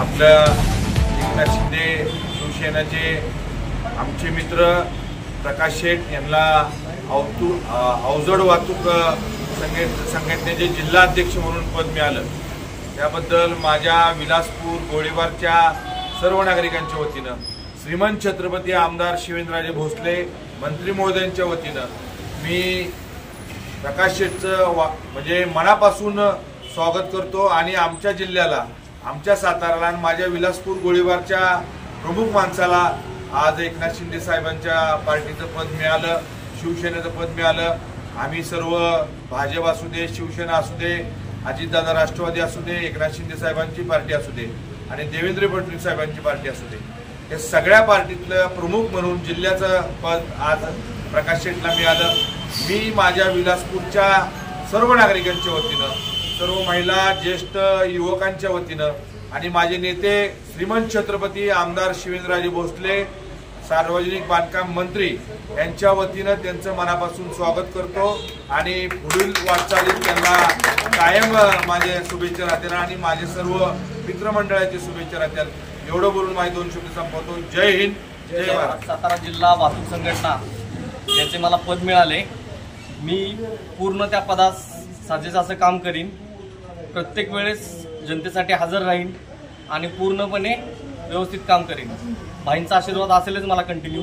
आपल्या एकनाथ शिंदे शिवसेनेचे आमचे मित्र प्रकाश शेठ यांना अवजड वाहतूक संघटनेचे जिल्हा अध्यक्ष म्हणून पद मिळालं। त्याबद्दल माझ्या विलासपूर गोळीबारच्या सर्व नागरिकांच्या वतीनं, श्रीमंत छत्रपती आमदार शिवेंद्रराजे भोसले मंत्री महोदयांच्या वतीनं मी प्रकाश शेठचं म्हणजे मनापासून स्वागत करतो आणि आमच्या जिल्ह्याला, आमच्या साताराला आणि माझ्या विलासपूर गोळीबारच्या प्रमुख माणसाला आज एकनाथ शिंदे साहेबांच्या पार्टीचं पद मिळालं, शिवसेनेचं पद मिळालं। आम्ही सर्व भाजप असू दे, शिवसेना असू दे, अजितदादा राष्ट्रवादी असू दे, एकनाथ शिंदे साहेबांची पार्टी असू दे आणि देवेंद्र फडणवीस साहेबांची पार्टी असू दे, हे सगळ्या पार्टीतलं प्रमुख म्हणून जिल्ह्याचं पद आज प्रकाश शेठला मिळालं। मी माझ्या विलासपूरच्या सर्व नागरिकांच्या वतीनं, सर्व महिला, ज्येष्ठ युवकांच्या वतीनं आणि माझे नेते श्रीमंत छत्रपती आमदार शिवेंद्रराजे भोसले सार्वजनिक बांधकाम मंत्री यांच्या वतीनं त्यांचं मनापासून स्वागत करतो आणि पुढील वाटचालीत त्यांना कायम माझे शुभेच्छा राहतील आणि माझे सर्व मित्रमंडळाचे शुभेच्छा राहतील। एवढं बोलून माझे 2 शब्द संपवतो। जय हिंद, जय भारत। सातारा जिल्हा वाहतूक संघटना याचे मला पद मिळाले। मी पूर्ण त्या पदास साजेस असं काम करीन, प्रत्येक वेळेस जनतेसाठी हजर राहीन आणि पूर्णपणे व्यवस्थित काम करीन। भाईंचा आशीर्वाद असेलच मला कंटिन्यू।